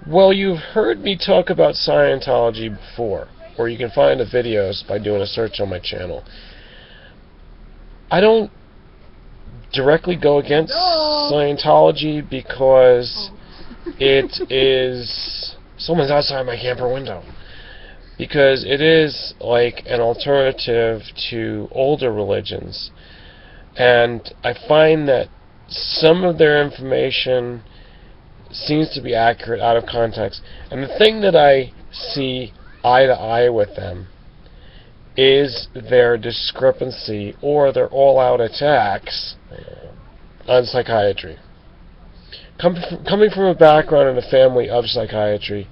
Well, you've heard me talk about Scientology before, or you can find the videos by doing a search on my channel. I don't directly go against Scientology because it is... Someone's outside my camper window. Because it is like an alternative to older religions. And I find that some of their information seems to be accurate out of context. And the thing that I see eye to eye with them is their discrepancy or their all-out attacks on psychiatry. Coming from a background in a family of psychiatry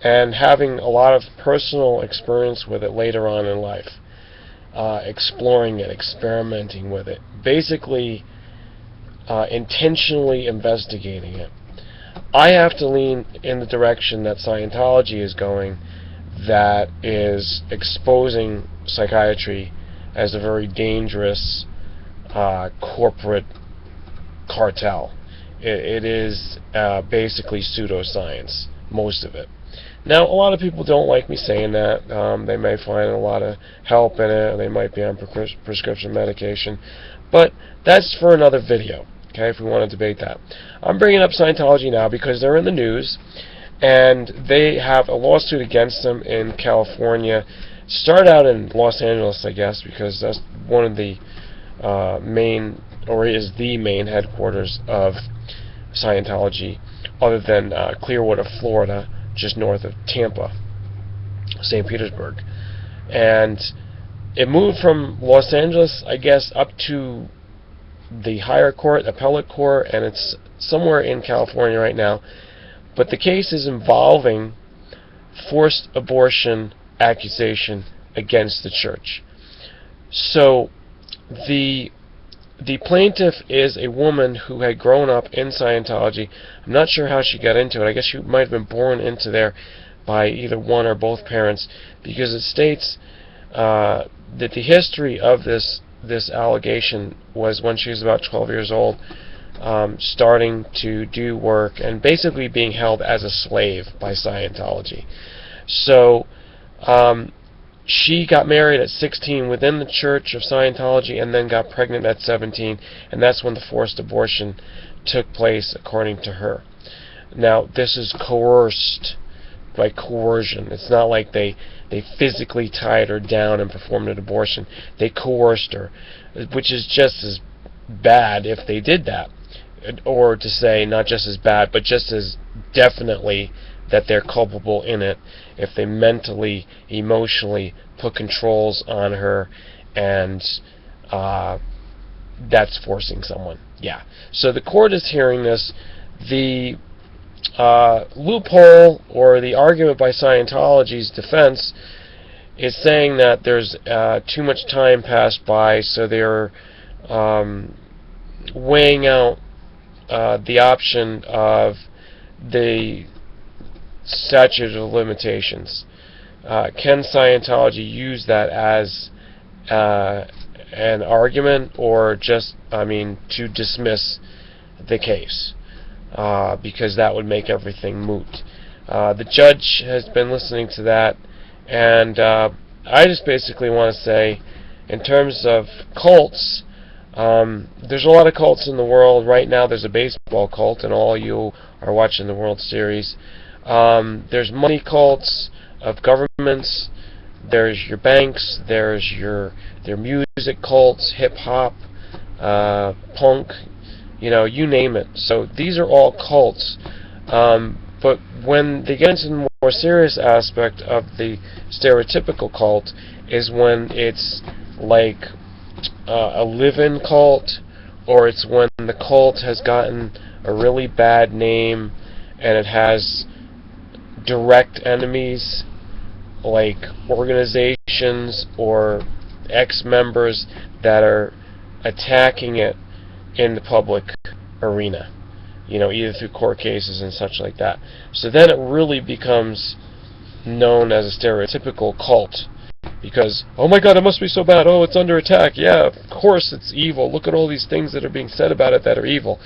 and having a lot of personal experience with it later on in life, exploring it, experimenting with it, basically intentionally investigating it, I have to lean in the direction that Scientology is going, that is exposing psychiatry as a very dangerous corporate cartel. It is basically pseudo-science, most of it. Now, a lot of people don't like me saying that. They may find a lot of help in it, or they might be on prescription medication. But that's for another video, okay, if we want to debate that. I'm bringing up Scientology now because they're in the news, and they have a lawsuit against them in California. Started out in Los Angeles, I guess, because that's one of the main, or is the main headquarters of Scientology, other than Clearwater, Florida, just north of Tampa, St. Petersburg. And it moved from Los Angeles, I guess, up to the higher court, appellate court, and it's somewhere in California right now. But the case is involving forced abortion accusation against the church. So the plaintiff is a woman who had grown up in Scientology. I'm not sure how she got into it. I guess she might have been born into there by either one or both parents, because it states that the history of this allegation was when she was about 12 years old, starting to do work and basically being held as a slave by Scientology. So she got married at 16 within the Church of Scientology, and then got pregnant at 17, and that's when the forced abortion took place, according to her. Now, this is coerced by coercion. It's not like they physically tied her down and performed an abortion. They coerced her, which is just as bad if they did that. Or to say, not just as bad, but just as definitely that they're culpable in it if they mentally, emotionally put controls on her, and that's forcing someone. Yeah. So the court is hearing this. The loophole, or the argument by Scientology's defense, is saying that there's too much time passed by, so they're weighing out the option of the statute of limitations. Can Scientology use that as an argument, or just, to dismiss the case? Because that would make everything moot. The judge has been listening to that, and I just basically want to say, in terms of cults, there's a lot of cults in the world. Right now there's a baseball cult, and all you are watching the World Series. There's money cults of governments. There's your banks. There's their music cults, hip-hop, punk, you name it. So these are all cults. But when they get into the more serious aspect of the stereotypical cult is when it's like a live-in cult, or it's when the cult has gotten a really bad name and it has direct enemies, like organizations or ex-members that are attacking it in the public arena, either through court cases and such like that. So then it really becomes known as a stereotypical cult, because, oh my god, it must be so bad, oh, it's under attack, yeah, of course it's evil, look at all these things that are being said about it that are evil.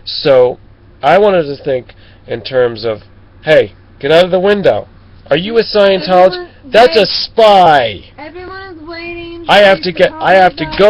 So I wanted to think in terms of, hey, Get out of the window. Are you a Scientologist? That's a spy. Everyone is waiting. I have to go